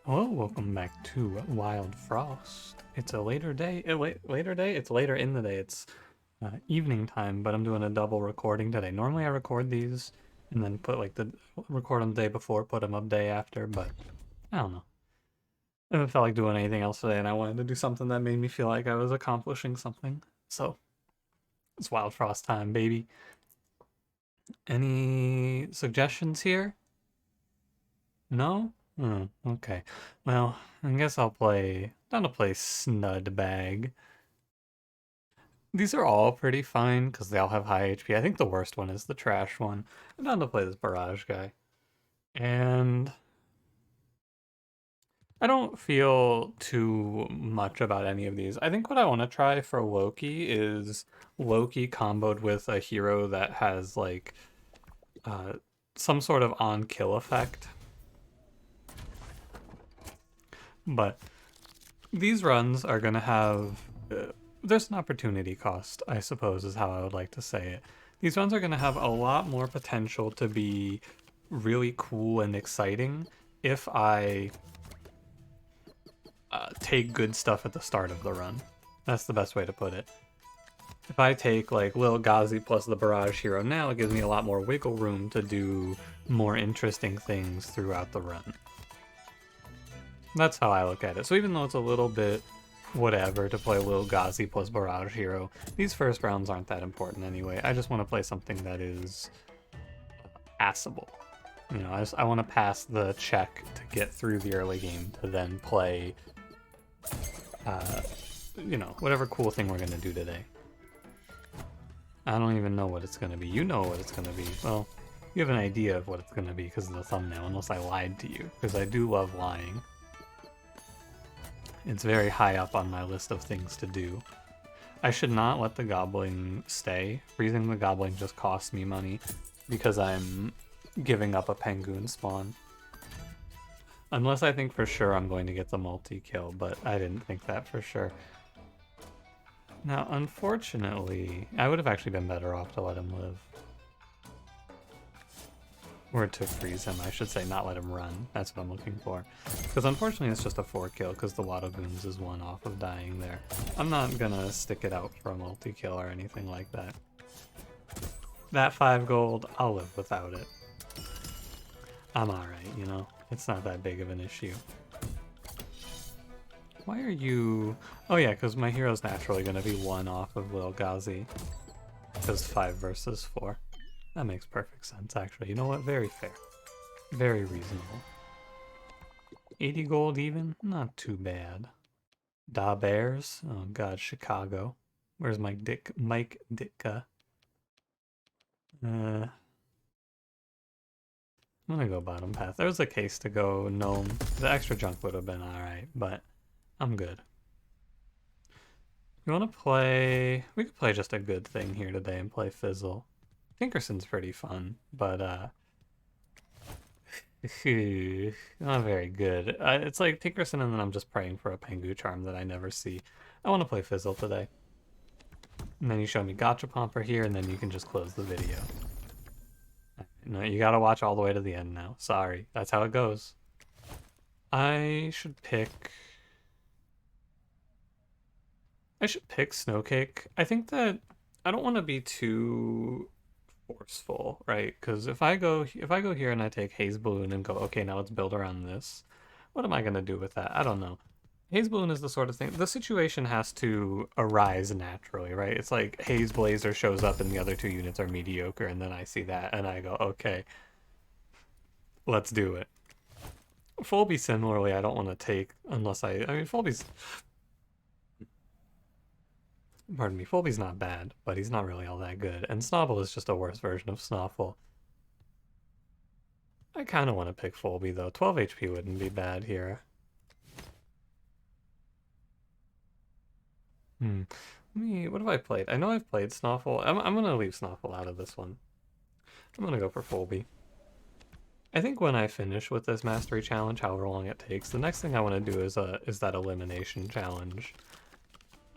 Hello, welcome back to Wildfrost. It's a later day. Later day? It's later in the day. It's evening time, but I'm doing a double recording today. Normally I record these and then put record on the day before, put them up day after, but I don't know. I haven't felt like doing anything else today, and I wanted to do something that made me feel like I was accomplishing something. So it's Wildfrost time, baby. Any suggestions here? No? Okay. Well, I guess I'll play. Down to play Snud Bag. These are all pretty fine because they all have high HP. I think the worst one is the trash one. I'm down to play this barrage guy. And I don't feel too much about any of these. I think what I want to try for Loki is Loki comboed with a hero that has uh, some sort of on-kill effect. But these runs are going to have... there's an opportunity cost, I suppose, is how I would like to say it. These runs are going to have a lot more potential to be really cool and exciting if I take good stuff at the start of the run. That's the best way to put it. If I take like Lil Gazi plus the Barrage Hero now, it gives me a lot more wiggle room to do more interesting things throughout the run. That's how I look at it. So even though it's a little bit whatever to play Lil Gazi plus Barrage Hero, these first rounds aren't that important anyway. I just want to play something that is passable. You know, I want to pass the check to get through the early game to then play, you know, whatever cool thing we're going to do today. I don't even know what it's going to be. You know what it's going to be. Well, you have an idea of what it's going to be because of the thumbnail, unless I lied to you, because I do love lying. It's very high up on my list of things to do. I should not let the gobbling stay. Freezing the gobbling just costs me money because I'm giving up a penguin spawn. Unless I think for sure I'm going to get the multi-kill, but I didn't think that for sure. Now, unfortunately, I would have actually been better off to let him live. Or to freeze him, I should say, not let him run. That's what I'm looking for. Because unfortunately it's just a 4-kill, because the Watto Goons is one off of dying there. I'm not gonna stick it out for a multi-kill or anything like that. That 5 gold, I'll live without it. I'm alright, you know? It's not that big of an issue. Why are you... Oh yeah, because my hero's naturally gonna be 1 off of Lil Gazi. Because 5 versus 4. That makes perfect sense, actually. You know what? Very fair. Very reasonable. 80 gold even? Not too bad. Da Bears? Oh god, Chicago. Where's Mike Ditka? I'm gonna go bottom path. There was a case to go gnome. The extra junk would have been alright, but I'm good. You wanna play... We could play just a good thing here today and play Fizzle. Tinkerson's pretty fun, but not very good. It's like Tinkerson and then I'm just praying for a Pengu charm that I never see. I want to play Fizzle today. And then you show me Gachapomper here, and then you can just close the video. No, you gotta watch all the way to the end now. Sorry, that's how it goes. I should pick Snowcake. I think that I don't want to be too forceful, right? Because if I go here and I take Haze Balloon and go, okay, now let's build around this. What am I gonna do with that? I don't know. Haze Balloon is the sort of thing. The situation has to arise naturally, right? It's like Haze Blazer shows up and the other 2 units are mediocre, and then I see that and I go, okay, let's do it. Fulby similarly, I don't want to take unless I mean Fulby's. Pardon me, Fulby's not bad, but he's not really all that good. And Snobble is just a worse version of Snoffle. I kind of want to pick Fulby, though. 12 HP wouldn't be bad here. What have I played? I know I've played Snoffle. I'm going to leave Snoffle out of this one. I'm going to go for Fulby. I think when I finish with this Mastery Challenge, however long it takes, the next thing I want to do is that Elimination Challenge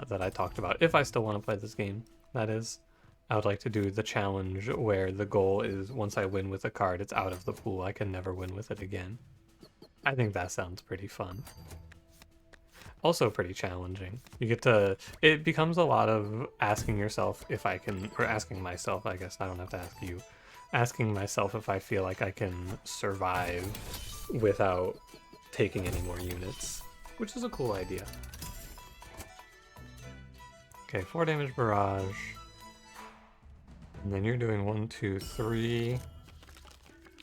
that I talked about. If I still want to play this game, that is. I would like to do the challenge where the goal is once I win with a card, it's out of the pool. I can never win with it again. I think that sounds pretty fun. Also pretty challenging. You get to, it becomes a lot of asking yourself if I can, or asking myself, I guess I don't have to ask you, asking myself if I feel like I can survive without taking any more units, which is a cool idea. Okay, 4 damage barrage. And then you're doing 1, 2, 3.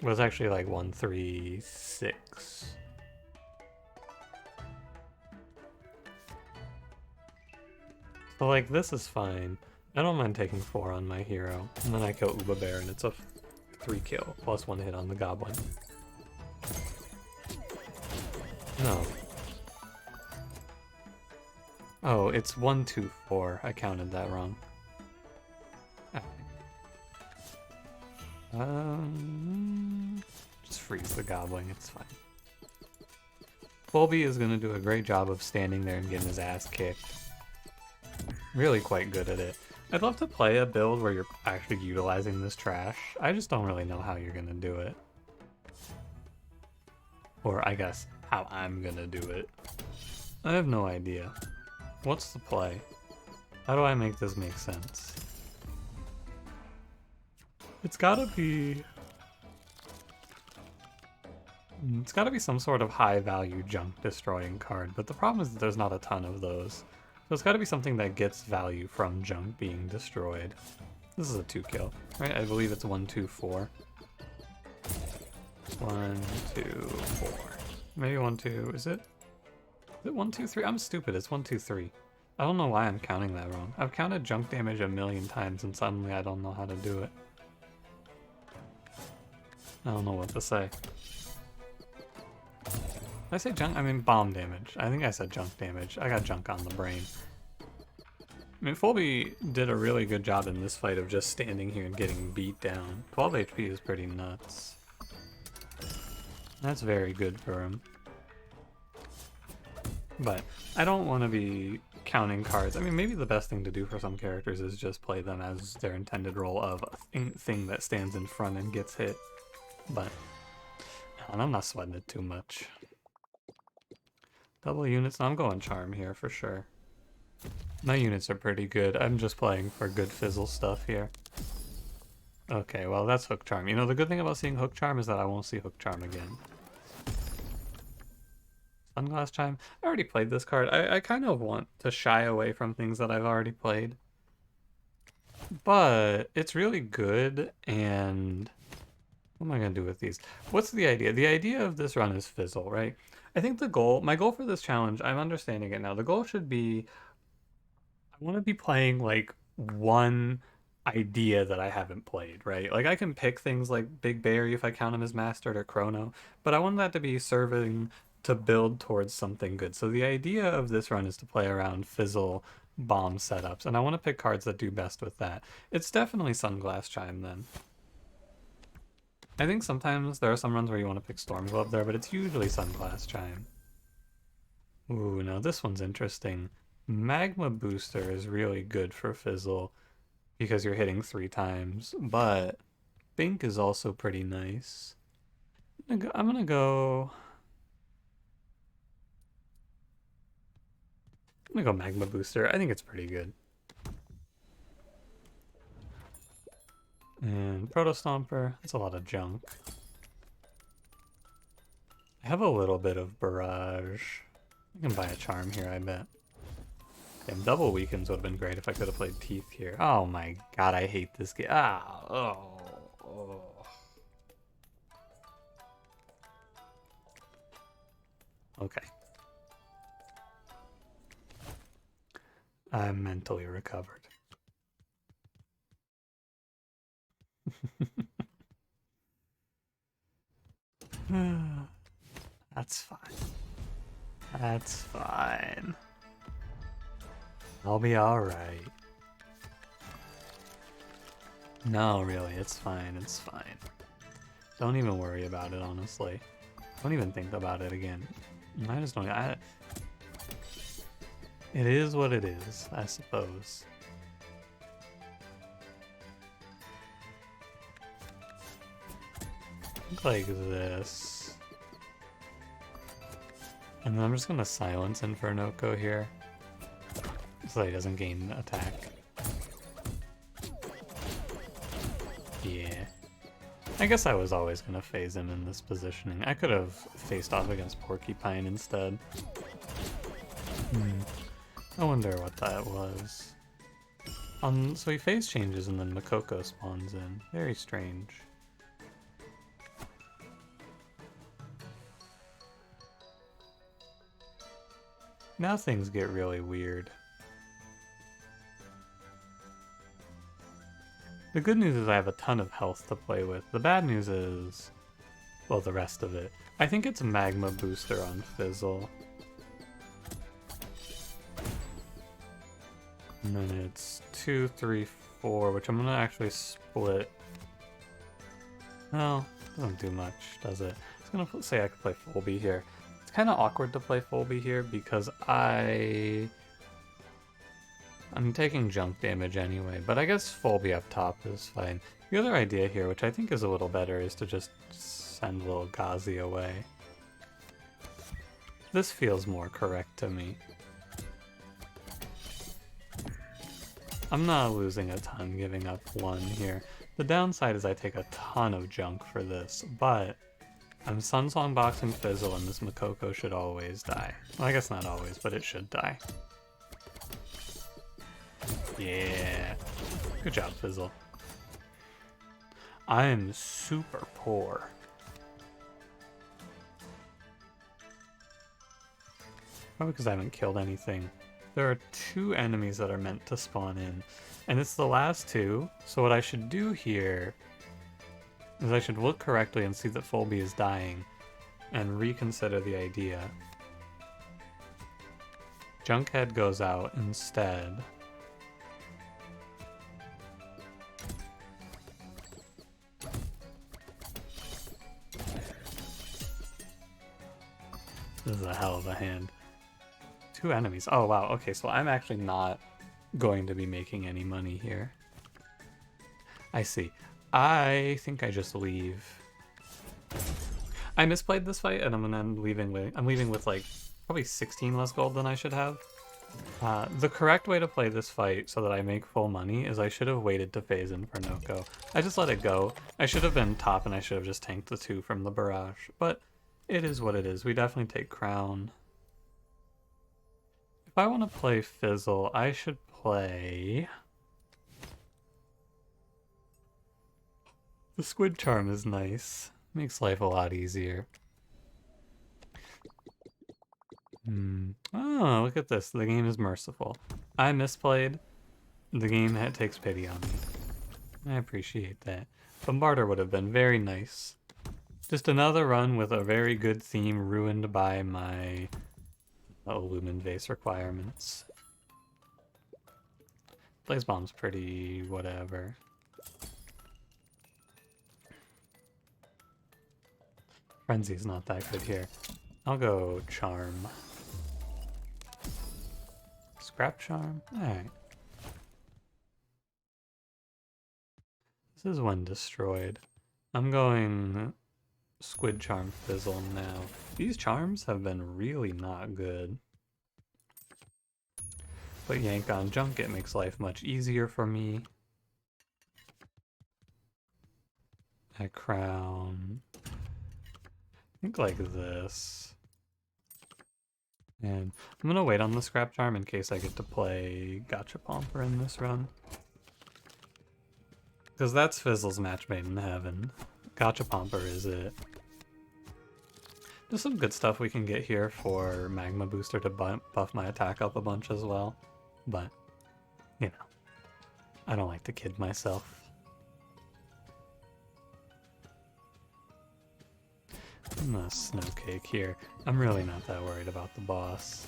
Well, it's actually like 1, 3, 6. So like this is fine. I don't mind taking 4 on my hero. And then I kill Uba Bear and it's a 3 kill plus 1 hit on the goblin. No. Oh, it's 1, 2, 4. I counted that wrong. Just freeze the goblin, it's fine. Colby is gonna do a great job of standing there and getting his ass kicked. Really quite good at it. I'd love to play a build where you're actually utilizing this trash. I just don't really know how you're gonna do it. Or I guess how I'm gonna do it. I have no idea. What's the play? How do I make this make sense? It's gotta be some sort of high value junk destroying card, but the problem is that there's not a ton of those. So it's gotta be something that gets value from junk being destroyed. This is a 2 kill, right? I believe it's 1, 2, 4. 1, 2, 4. Maybe 1, 2, is it? Is it 1, 2, 3? I'm stupid, it's 1, 2, 3. I don't know why I'm counting that wrong. I've counted junk damage a million times and suddenly I don't know how to do it. I don't know what to say. Did I say junk? I mean bomb damage. I think I said junk damage. I got junk on the brain. I mean, Fulby did a really good job in this fight of just standing here and getting beat down. 12 HP is pretty nuts. That's very good for him. But I don't want to be counting cards. I mean, maybe the best thing to do for some characters is just play them as their intended role of a thing that stands in front and gets hit. But I'm not sweating it too much. Double units. No, I'm going charm here for sure. My units are pretty good. I'm just playing for good fizzle stuff here. Okay, well that's hook charm. You know, the good thing about seeing hook charm is that I won't see hook charm again. Sunglass chime. I already played this card. I kind of want to shy away from things that I've already played. But it's really good, and what am I going to do with these? What's the idea? The idea of this run is fizzle, right? I think my goal for this challenge, I'm understanding it now. The goal should be, I want to be playing like one idea that I haven't played, right? Like I can pick things like Big Berry if I count him as mastered or Chrono, but I want that to be serving to build towards something good. So the idea of this run is to play around fizzle bomb setups, and I want to pick cards that do best with that. It's definitely Sunglass Chime then. I think sometimes there are some runs where you want to pick Storm Glove there, but it's usually Sunglass Chime. Ooh, now this one's interesting. Magma Booster is really good for Fizzle because you're hitting 3 times, but Bink is also pretty nice. I'm gonna go Magma Booster. I think it's pretty good. And Proto Stomper, that's a lot of junk. I have a little bit of Barrage. I can buy a charm here, I bet. And double weakens would have been great if I could have played Teeth here. Oh my god, I hate this game. Okay. I'm mentally recovered. That's fine. That's fine. I'll be alright. No, really, it's fine, it's fine. Don't even worry about it, honestly. Don't even think about it again. I just don't... It is what it is, I suppose. Like this. And then I'm just gonna silence Infernoko here, so that he doesn't gain attack. Yeah. I guess I was always gonna phase him in this positioning. I could have faced off against Porcupine instead. I wonder what that was. So he phase changes and then Makoko spawns in. Very strange. Now things get really weird. The good news is I have a ton of health to play with. The bad news is, well, the rest of it. I think it's Magma Booster on Fizzle. And then it's 2, 3, 4, which I'm gonna actually split. Well, doesn't do much, does it? I was gonna say I could play Fulby here. It's kind of awkward to play Fulby here because I'm taking junk damage anyway, but I guess Fulby up top is fine. The other idea here, which I think is a little better, is to just send little Gazi away. This feels more correct to me. I'm not losing a ton giving up 1 here. The downside is I take a ton of junk for this, but I'm Sunsong boxing Fizzle and this Makoko should always die. Well, I guess not always, but it should die. Yeah. Good job, Fizzle. I am super poor. Probably because I haven't killed anything. There are 2 enemies that are meant to spawn in, and it's the last 2, so what I should do here is I should look correctly and see that Fulby is dying, and reconsider the idea. Junkhead goes out instead. This is a hell of a hand. 2 enemies. Oh wow, okay, so I'm actually not going to be making any money here. I see. I think I just leave. I misplayed this fight and I'm leaving with like probably 16 less gold than I should have. The correct way to play this fight so that I make full money is I should have waited to phase Infernoko. I just let it go. I should have been top and I should have just tanked the 2 from the barrage, but it is what it is. We definitely take crown. If I want to play Fizzle, I should play... The Squid Charm is nice. Makes life a lot easier. Oh, look at this. The game is merciful. I misplayed. The game takes pity on me. I appreciate that. Bombarder would have been very nice. Just another run with a very good theme ruined by my Lumen Vase requirements. Blaze Bomb's pretty whatever. Frenzy's not that good here. I'll go Charm. Scrap Charm? Alright. This is when destroyed. I'm going Squid Charm Fizzle now. These charms have been really not good. But Yank on Junket makes life much easier for me. I crown. I think like this. And I'm gonna wait on the Scrap Charm in case I get to play Gachapomper in this run. Because that's Fizzle's match made in heaven. Gachapomper is it. There's some good stuff we can get here for Magma Booster to buff my attack up a bunch as well. But, you know, I don't like to kid myself. I'm a Snowcake here. I'm really not that worried about the boss.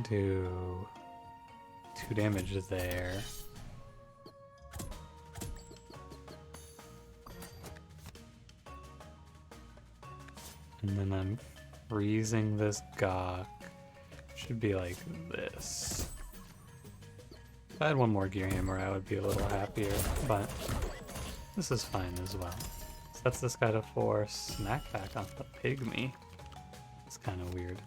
Do 2 damage there. And then I'm freezing this Gach. Should be like this. If I had one more Gear Hammer, I would be a little happier, but This is fine as well. Sets this guy to 4, smack back on the pygmy. It's kind of weird.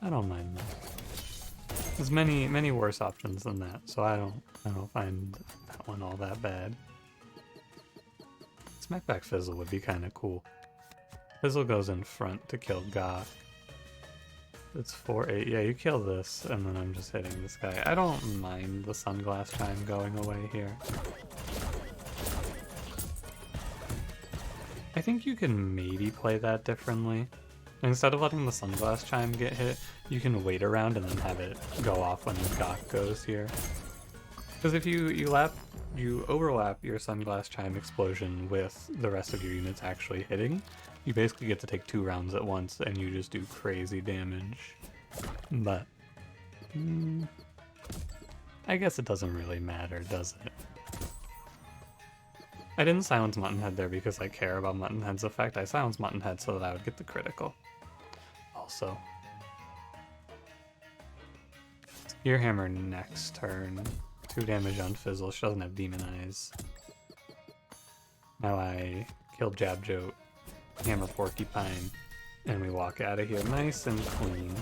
I don't mind that. There's many worse options than that, so I don't find that one all that bad. Smackback Fizzle would be kind of cool. Fizzle goes in front to kill Gach. It's 4-8. Yeah, you kill this, and then I'm just hitting this guy. I don't mind the sunglass chime going away here. I think you can maybe play that differently. Instead of letting the sunglass chime get hit, you can wait around and then have it go off when Gach goes here. Because if you overlap your sunglass chime explosion with the rest of your units actually hitting, you basically get to take 2 rounds at once and you just do crazy damage. But I guess it doesn't really matter, does it? I didn't silence Muttonhead there because I care about Muttonhead's effect. I silenced Muttonhead so that I would get the critical. Also, Spearhammer next turn. 2 damage on Fizzle. She doesn't have Demon Eyes. Now I kill Jabjote, Hammer Porcupine, and we walk out of here nice and clean.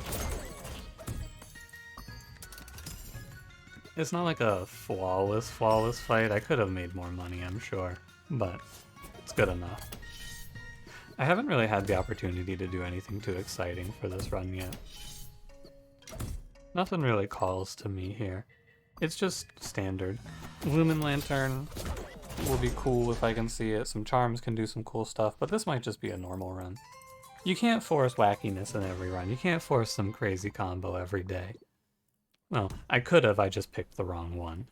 It's not like a flawless fight. I could have made more money, I'm sure, but it's good enough. I haven't really had the opportunity to do anything too exciting for this run yet. Nothing really calls to me here. It's just standard. Lumen Lantern will be cool if I can see it. Some charms can do some cool stuff, but this might just be a normal run. You can't force wackiness in every run. You can't force some crazy combo every day. Well, I could have, I just picked the wrong one.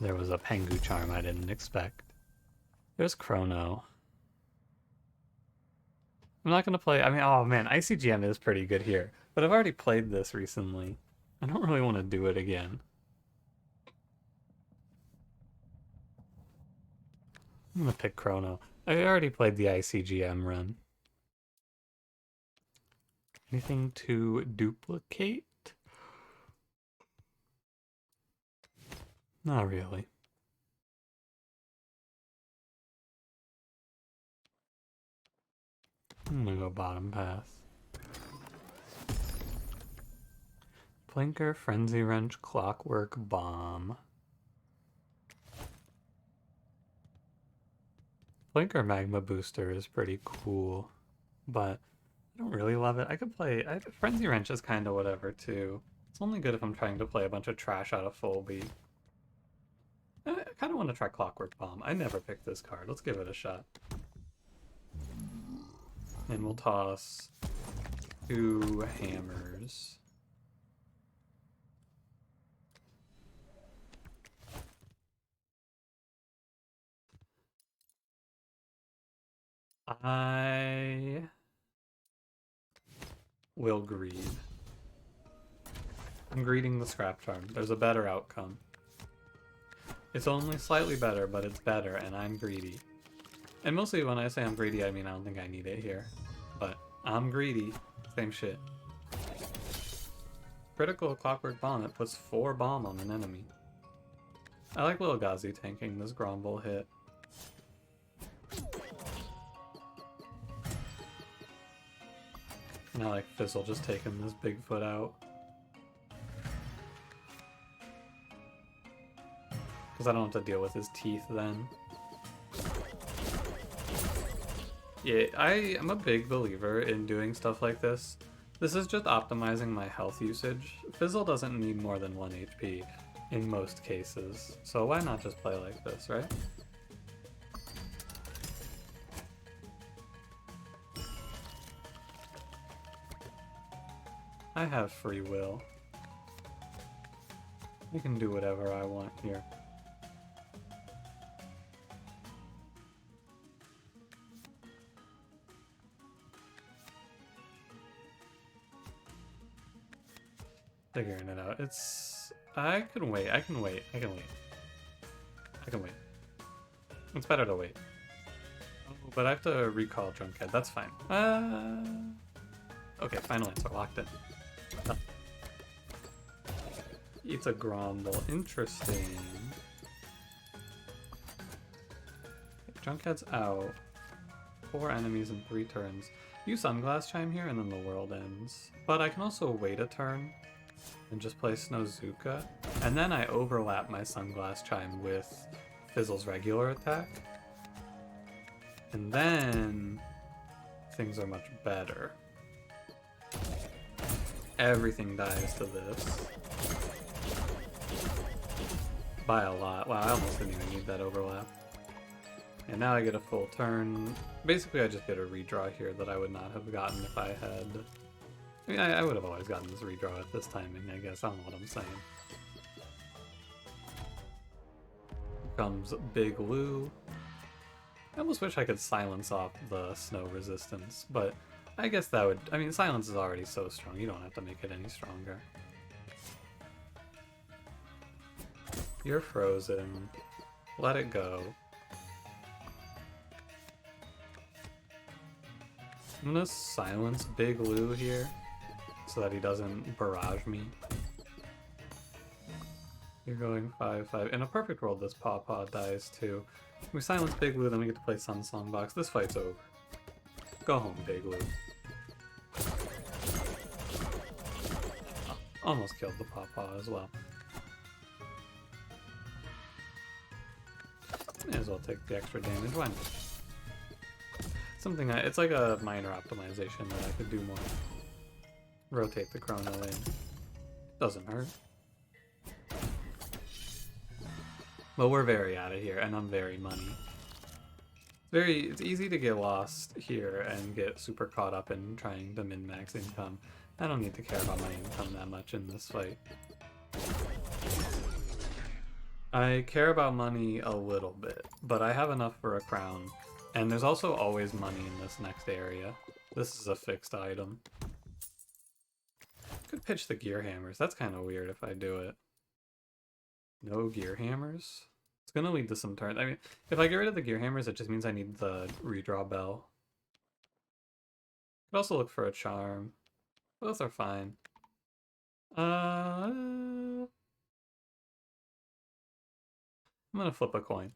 There was a Pengu charm I didn't expect. There's Chrono. I'm not gonna play, I mean, oh man, ICGM is pretty good here, but I've already played this recently. I don't really want to do it again. I'm gonna pick Chrono. I already played the ICGM run. Anything to duplicate? Not really. I'm gonna go bottom path. Blinker, Frenzy Wrench, Clockwork Bomb. Blinker Magma Booster is pretty cool, but I don't really love it. I could play... Frenzy Wrench is kind of whatever, too. It's only good if I'm trying to play a bunch of trash out of full beat. I kind of want to try Clockwork Bomb. I never picked this card. Let's give it a shot. And we'll toss 2 hammers. I will greed. I'm greeting the scrap charm. There's a better outcome. It's only slightly better, but it's better, and I'm greedy. And mostly when I say I'm greedy, I mean I don't think I need it here. But I'm greedy. Same shit. Critical Clockwork Bomb. It puts 4 bomb on an enemy. I like Lil Gazi tanking this Gromble hit. And I like Fizzle just taking this Bigfoot out. Because I don't have to deal with his teeth then. Yeah, I'm a big believer in doing stuff like this. This is just optimizing my health usage. Fizzle doesn't need more than 1 HP in most cases, so why not just play like this, right? I have free will. I can do whatever I want here. Figuring it out. I can wait. It's better to wait. Oh, but I have to recall Drunkhead. That's fine. Okay, final answer. Locked in. It's a Gromble. Interesting. Junkhead's out. 4 enemies in 3 turns. Use Sunglass Chime here and then the world ends. But I can also wait a turn and just play Snowzuka. And then I overlap my Sunglass Chime with Fizzle's regular attack. And then things are much better. Everything dies to this. By a lot. Wow, I almost didn't even need that overlap. And now I get a full turn. Basically, I just get a redraw here that I would not have gotten if I had... I mean, I would have always gotten this redraw at this timing, I guess. I don't know what I'm saying. Comes Big Lou. I almost wish I could silence off the snow resistance, but I guess that would... I mean, silence is already so strong. You don't have to make it any stronger. You're frozen. Let it go. I'm gonna silence Big Lou here so that he doesn't barrage me. You're going 5-5. In a perfect world, this Pawpaw dies too. We silence Big Lou, then we get to play Sun Song Box. This fight's over. Go home, Big Lou. Oh, almost killed the Pawpaw as well. May as well take the extra damage. Why not? Something it's like a minor optimization that I could do more. Rotate the chrono in. Doesn't hurt. But we're very out of here, and I'm very money. It's easy to get lost here and get super caught up in trying to min-max income. I don't need to care about my income that much in this fight. I care about money a little bit, but I have enough for a crown. And there's also always money in this next area. This is a fixed item. Could pitch the gear hammers. That's kind of weird if I do it. No gear hammers? It's gonna lead to some turns. I mean, if I get rid of the gear hammers, it just means I need the redraw bell. Could also look for a charm. Both are fine. I'm gonna flip a coin.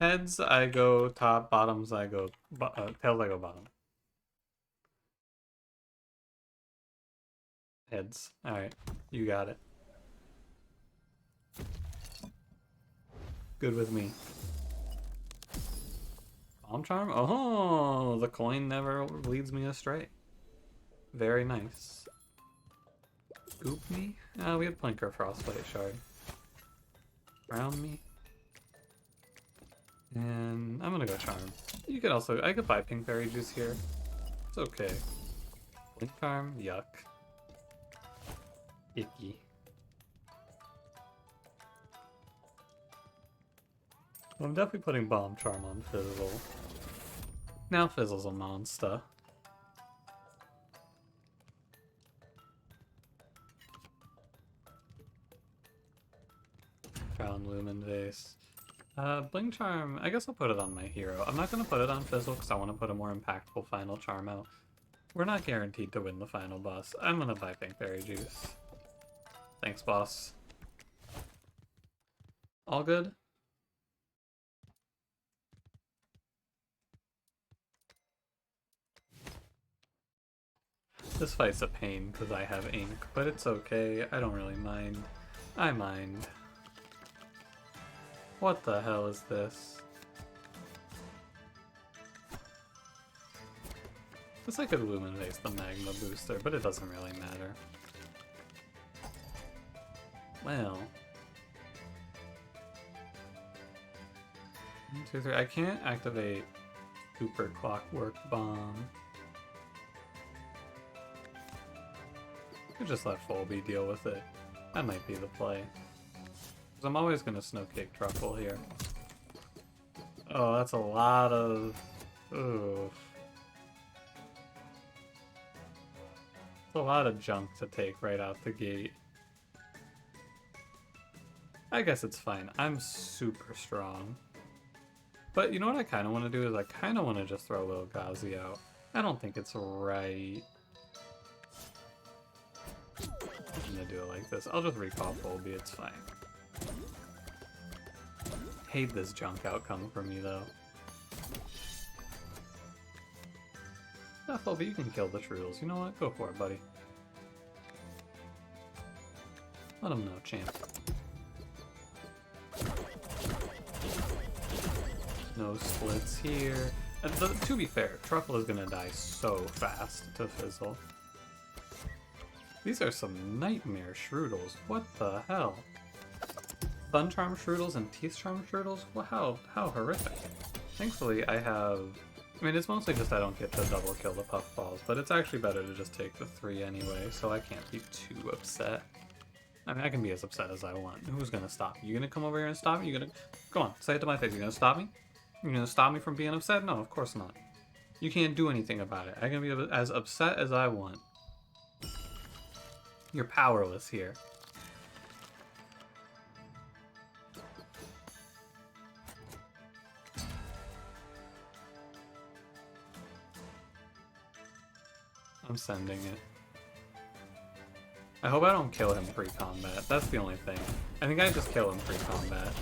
Heads, I go top. Bottoms, I go... tails, I go bottom. Heads. Alright, you got it. Good with me. Palm Charm? Oh, the coin never leads me astray. Very nice. Scoop me? We have Plinker Frostbite Shard. Round me. And I'm gonna go Charm. You could also... I could buy Pink Berry Juice here. It's okay. Blink Charm? Yuck. Icky. Well, I'm definitely putting Bomb Charm on Fizzle. Now Fizzle's a monster. Crown Lumen Vase. Blink Charm, I guess I'll put it on my hero. I'm not going to put it on Fizzle because I want to put a more impactful final charm out. We're not guaranteed to win the final boss. I'm going to buy Pink Berry Juice. Thanks, boss. All good? This fight's a pain because I have ink, but it's okay. I don't really mind. I mind. What the hell is this? Guess I could Lumen Vase the Magma Booster, but it doesn't really matter. Well. 1, 2, 3. I can't activate Cooper Clockwork Bomb. I could just let Folby deal with it. That might be the play. Because I'm always going to Snowcake Truffle here. Oh, that's a lot of... Oof. It's a lot of junk to take right out the gate. I guess it's fine. I'm super strong. But you know what I kind of want to do is I kind of want to just throw Lil Gazi out. I don't think it's right. I'm going to do it like this. I'll just recall Folby, it's fine. hate this junk outcome for me, though. But you can kill the Shroodles. You know what? Go for it, buddy. Let him know, champ. No splits here. To be fair, Truffle is gonna die so fast to Fizzle. These are some nightmare Shroodles. What the hell? Sun Charm Shroodles and Teeth Charm Shroodles? Well, how horrific. Thankfully, I have... I mean, it's mostly just I don't get to double kill the puffballs, but it's actually better to just take the 3 anyway, so I can't be too upset. I mean, I can be as upset as I want. Who's gonna stop me? You gonna come over here and stop me? You gonna... Go on, say it to my face. You gonna stop me? You gonna stop me from being upset? No, of course not. You can't do anything about it. I can be as upset as I want. You're powerless here. I'm sending it. I hope I don't kill him pre-combat. That's the only thing. I think I just kill him pre-combat.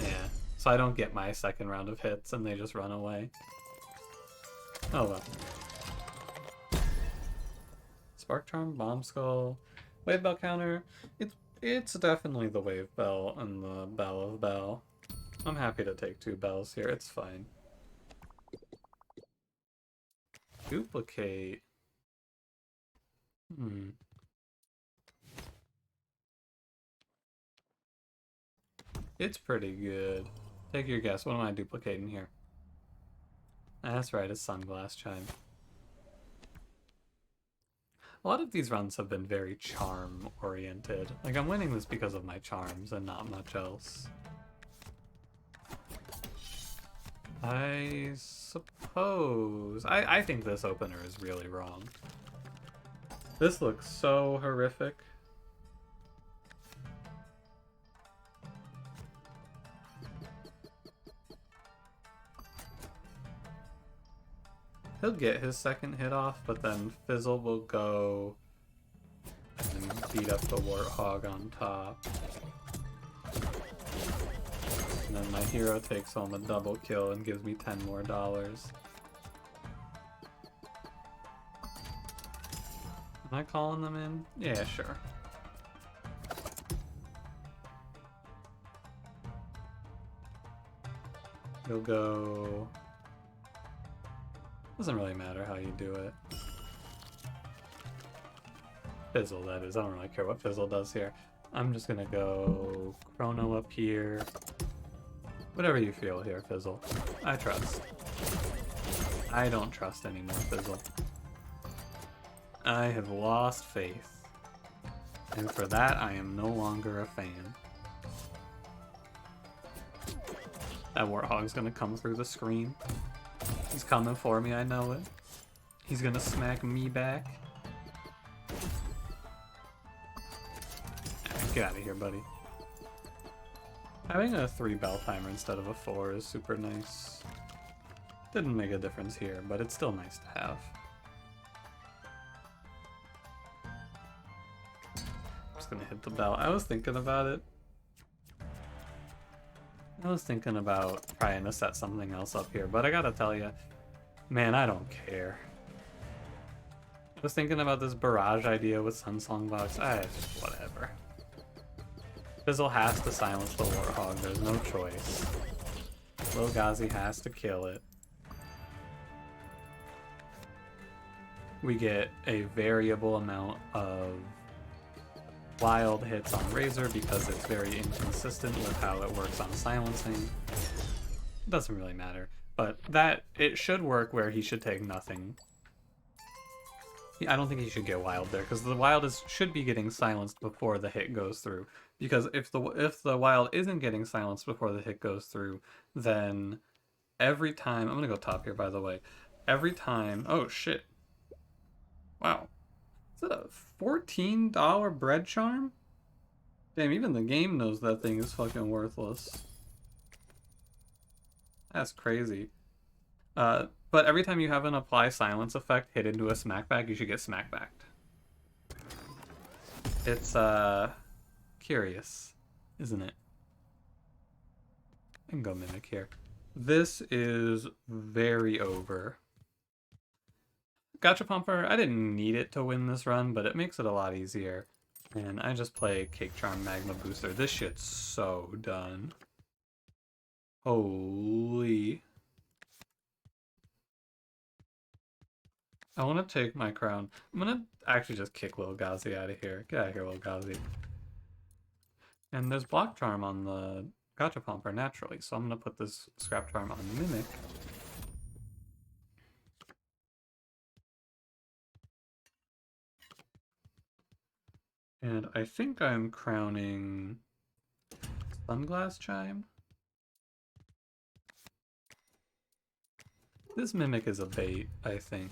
Yeah. So I don't get my second round of hits and they just run away. Oh well. Spark Charm, Bomb Skull, Wave Bell counter. It's definitely the Wave Bell and the Bell of Bell. I'm happy to take 2 bells here. It's fine. Duplicate. It's pretty good. Take your guess. What am I duplicating here? That's right, it's Sunglass Chime. A lot of these runs have been very charm-oriented. Like, I'm winning this because of my charms and not much else. I suppose... I think this opener is really wrong. This looks so horrific. He'll get his second hit off, but then Fizzle will go and beat up the Warthog on top. And then my hero takes home a double kill and gives me $10 more. Am I calling them in? Yeah, sure. He'll go... Doesn't really matter how you do it. Fizzle, that is. I don't really care what Fizzle does here. I'm just gonna go Chrono up here. Whatever you feel here, Fizzle. I trust. I don't trust anymore, Fizzle. I have lost faith. And for that, I am no longer a fan. That Warthog's gonna come through the screen. He's coming for me, I know it. He's gonna smack me back. Right, get out of here, buddy. Having a 3 bell timer instead of a 4 is super nice. Didn't make a difference here, but it's still nice to have. I'm just gonna hit the bell. I was thinking about it. I was thinking about trying to set something else up here, but I gotta tell you, man, I don't care. I was thinking about this barrage idea with Sunsong Box. Whatever. Fizzle has to silence the Warthog. There's no choice. Lil Gazi has to kill it. We get a variable amount of wild hits on Razor because it's very inconsistent with how it works on silencing. It doesn't really matter, but it should work where he should take nothing. I don't think he should get wild there because the wild should be getting silenced before the hit goes through. Because if the wild isn't getting silenced before the hit goes through, then every time... I'm gonna go top here, by the way. Every time... Oh, shit. Wow. Is that a $14 bread charm? Damn, even the game knows that thing is fucking worthless. That's crazy. But every time you have an apply silence effect hit into a smackback, you should get smackbacked. It's, curious, isn't it? can go Mimic here. This is very over. Gachapomper, I didn't need it to win this run, but it makes it a lot easier. And I just play Cake Charm Magma Booster. This shit's so done. Holy. I want to take my crown. I'm going to actually just kick Lil Gazi out of here. Get out of here, Lil Gazi. And there's Block Charm on the Gachapomper naturally, so I'm going to put this Scrap Charm on Mimic. And I think I'm crowning Sunglass Chime. This Mimic is a bait, I think.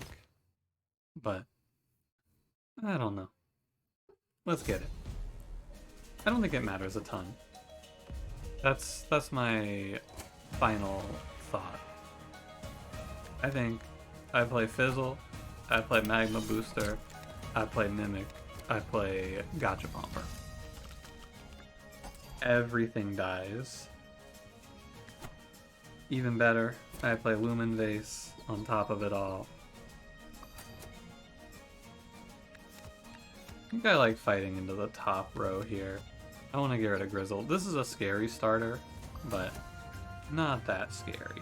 But I don't know. Let's get it. I don't think it matters a ton. That's my final thought. I think I play Fizzle, I play Magma Booster, I play Mimic, I play Gachapomper. Everything dies. Even better, I play Lumen Vase on top of it all. I think I like fighting into the top row here. I want to get rid of Grizzle. This is a scary starter, but not that scary.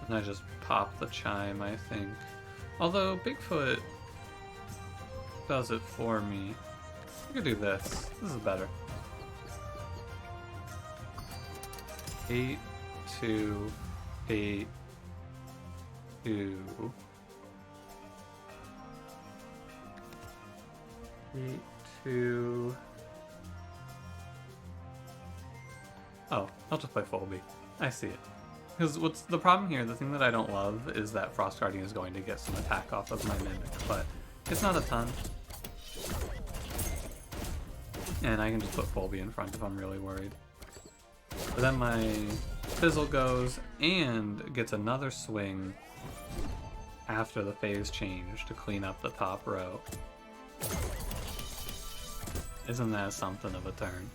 And I just pop the Chime, I think. Although Bigfoot does it for me. I could do this. This is better. 8, 2, 8, 2. 8, 2. Oh, I'll just play Folby. I see it. Because what's the problem here, the thing that I don't love is that Frost Guardian is going to get some attack off of my Mimic, but it's not a ton. And I can just put Folby in front if I'm really worried. But then my Fizzle goes and gets another swing after the phase change to clean up the top row. Isn't that something of a turn?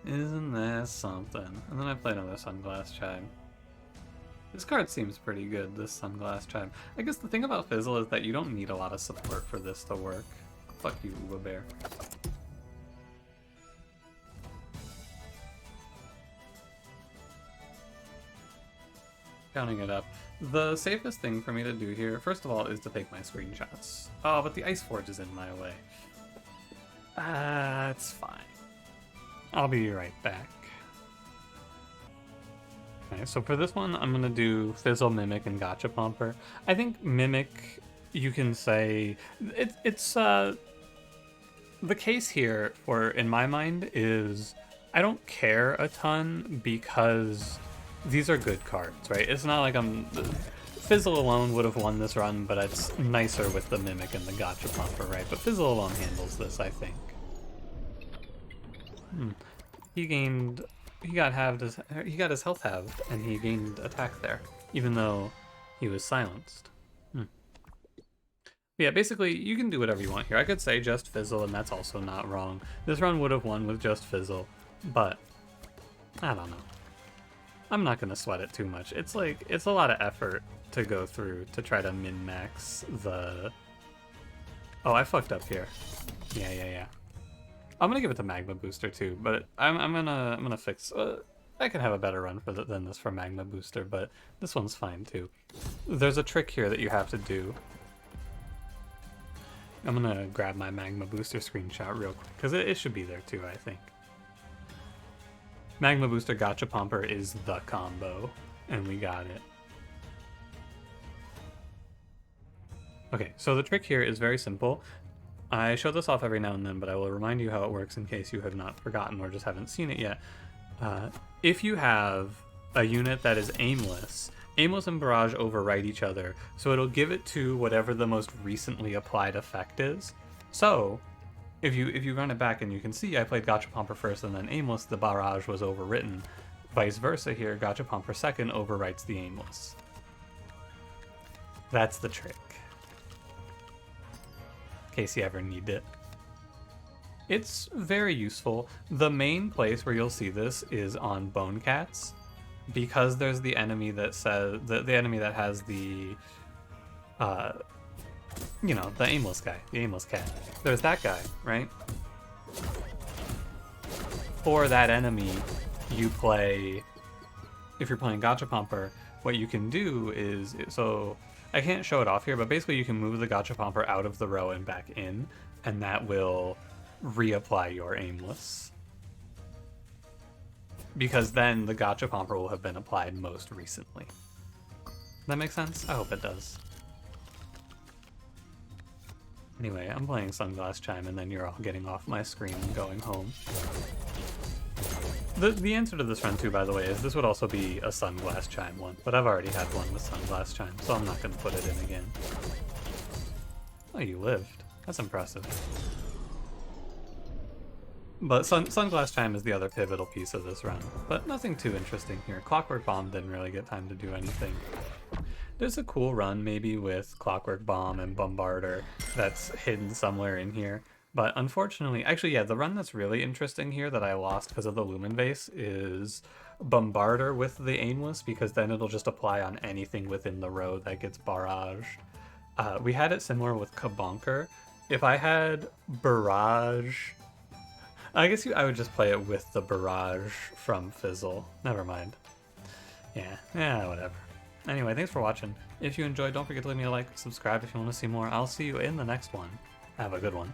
Isn't that something? And then I play another Sunglass Chime. This card seems pretty good, this Sunglass Chime. I guess the thing about Fizzle is that you don't need a lot of support for this to work. Fuck you, Uba Bear. Counting it up. The safest thing for me to do here, first of all, is to take my screenshots. Oh, but the Ice Forge is in my way. It's fine. I'll be right back. Okay, so for this one, I'm gonna do Fizzle, Mimic, and Gachapomper. I think Mimic, you can say, it's the case here for, in my mind, is I don't care a ton because these are good cards, right? It's not like Fizzle alone would have won this run, but it's nicer with the Mimic and the Gachapomper, right? But Fizzle alone handles this, I think. He got his health halved, and he gained attack there, even though he was silenced. Yeah, basically, you can do whatever you want here. I could say just Fizzle, and that's also not wrong. This run would have won with just Fizzle, but I don't know. I'm not gonna sweat it too much. It's a lot of effort to go through to try to min-max the... Oh, I fucked up here. Yeah. I'm gonna give it to Magma Booster too, but I'm gonna fix... I could have a better run than this for Magma Booster, but this one's fine too. There's a trick here that you have to do. I'm gonna grab my Magma Booster screenshot real quick, because it should be there too, I think. Magma Booster Gachapomper is the combo, and we got it. Okay, so the trick here is very simple. I show this off every now and then, but I will remind you how it works in case you have not forgotten or just haven't seen it yet. If you have a unit that is aimless, Aimless and Barrage overwrite each other, so it'll give it to whatever the most recently applied effect is. So, if you run it back and you can see I played Gachapomper first and then Aimless, the Barrage was overwritten. Vice versa here, Gachapomper second overwrites the Aimless. That's the trick. In case you ever need it. It's very useful. The main place where you'll see this is on Bone Cats, because there's the enemy that says the enemy that has the you know, the aimless guy, the aimless cat. There's that guy, right? For that enemy, you play, if you're playing Gachapomper, what you can do is, so I can't show it off here, but basically you can move the Gachapomper out of the row and back in, and that will reapply your aimless. Because then the Gachapomper will have been applied most recently. That makes sense? I hope it does. Anyway, I'm playing Sunglass Chime, and then you're all getting off my screen and going home. The answer to this run, too, by the way, is this would also be a Sunglass Chime one, but I've already had one with Sunglass Chime, so I'm not going to put it in again. Oh, you lived. That's impressive. But Sunglass Chime is the other pivotal piece of this run, but nothing too interesting here. Clockwork Bomb didn't really get time to do anything. There's a cool run maybe with Clockwork Bomb and Bombarder that's hidden somewhere in here. But unfortunately, actually, yeah, the run that's really interesting here that I lost because of the Lumen Vase is Bombarder with the aimless, because then it'll just apply on anything within the row that gets barraged. We had it similar with Kabonker. If I had Barrage... I guess I would just play it with the Barrage from Fizzle. Never mind. Yeah, whatever. Anyway, thanks for watching. If you enjoyed, don't forget to leave me a like, subscribe if you want to see more. I'll see you in the next one. Have a good one.